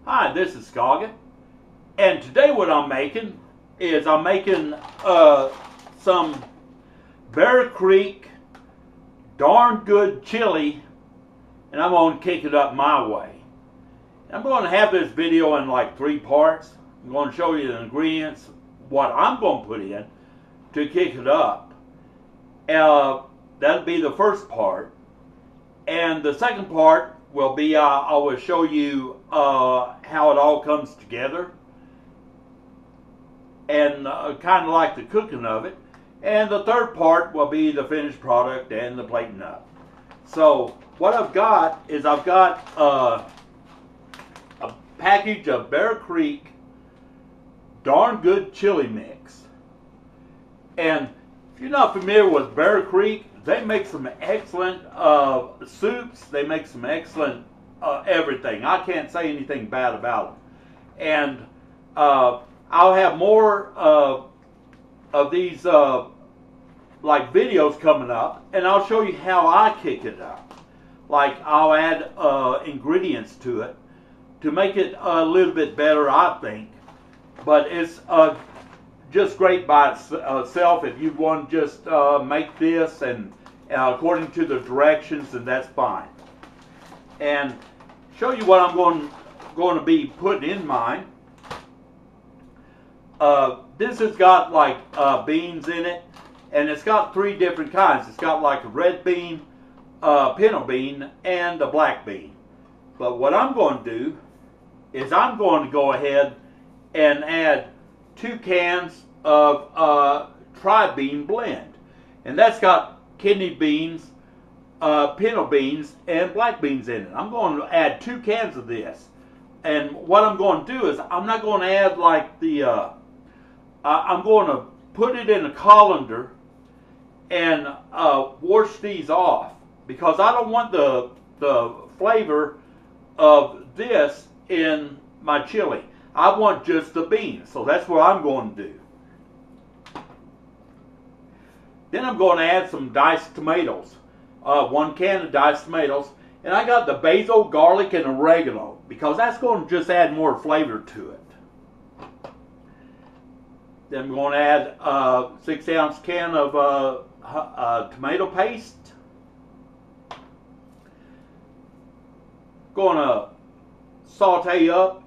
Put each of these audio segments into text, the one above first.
Hi, this is Scoggin, and today what I'm making is some Bear Creek darn good chili, and I'm going to kick it up my way. I'm going to have this video in like 3 parts. I'm going to show you the ingredients, what I'm going to put in to kick it up. That'll be the first part, and the second part will be I will show you how it all comes together, and kind of like the cooking of it. And the third part will be the finished product and the plating up. So what I've got is a package of Bear Creek darn good chili mix. And if you're not familiar with Bear Creek, they make some excellent soups. They make some excellent everything. I can't say anything bad about them. And I'll have more of these like videos coming up, and I'll show you how I kick it up. Like I'll add ingredients to it to make it a little bit better, I think. But it's just great by itself. If you want to just make this and according to the directions, then that's fine. And show you what I'm going to be putting in mine. This has got like beans in it, and it's got 3 different kinds. It's got like a red bean, pinto bean, and a black bean. But what I'm going to do is I'm going to go ahead and add 2 cans of tri-bean blend, and that's got kidney beans, pinto beans, and black beans in it. I'm going to add 2 cans of this, and what I'm going to do is I'm not going to add like the I'm going to put it in a colander and wash these off, because I don't want the flavor of this in my chili. I want just the beans, so that's what I'm going to do. Then I'm going to add some diced tomatoes, 1 can of diced tomatoes, and I got the basil, garlic, and oregano, because that's going to just add more flavor to it. Then I'm going to add a 6-ounce can of tomato paste. Going to saute up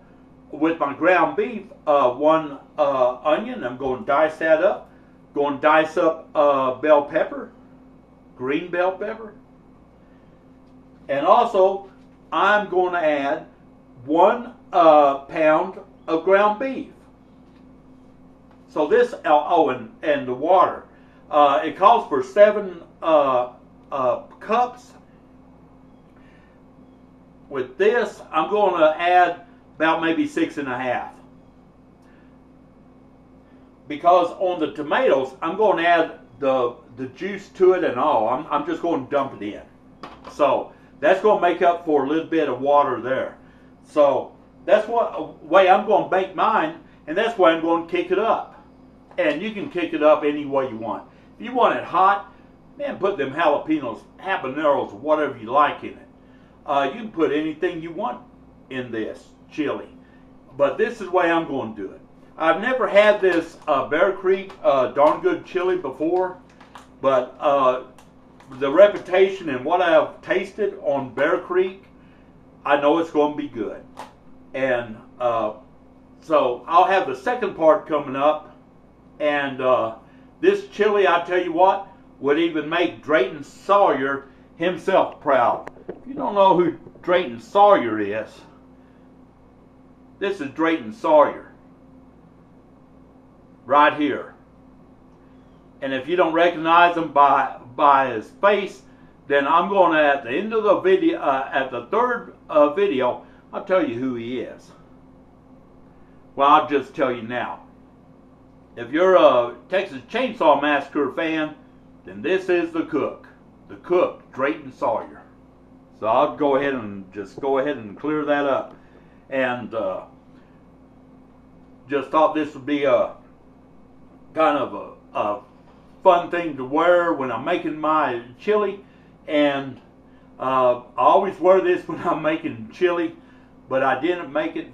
with my ground beef 1 onion. I'm going to dice that up. Going to dice up bell pepper, green bell pepper. And also, I'm going to add 1 pound of ground beef. So this, and the water. It calls for 7 cups. With this, I'm going to add about maybe 6.5. Because on the tomatoes, I'm going to add the juice to it and all. I'm just going to dump it in. So that's going to make up for a little bit of water there. So that's what way I'm going to make mine, and that's why I'm going to kick it up. And you can kick it up any way you want. If you want it hot, man, put them jalapenos, habaneros, or whatever you like in it. You can put anything you want in this chili. But this is the way I'm going to do it. I've never had this Bear Creek darn good chili before, but the reputation and what I've tasted on Bear Creek, I know it's going to be good. And so I'll have the second part coming up. And this chili, I tell you what, would even make Drayton Sawyer himself proud. If you don't know who Drayton Sawyer is, this is Drayton Sawyer right here. And if you don't recognize him by his face, then I'm going to, at the end of the video, at the third video, I'll tell you who he is. Well, I'll just tell you now. If you're a Texas Chainsaw Massacre fan, then this is the cook, Drayton Sawyer. So I'll go ahead and clear that up, and just thought this would be a kind of a fun thing to wear when I'm making my chili, and I always wear this when I'm making chili, but I didn't make it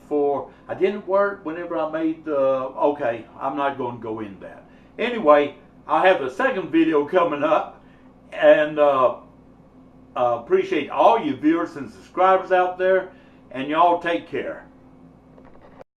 I didn't work whenever I made the, okay, I'm not going to go into that. Anyway, I have a second video coming up, and appreciate all you viewers and subscribers out there, and y'all take care.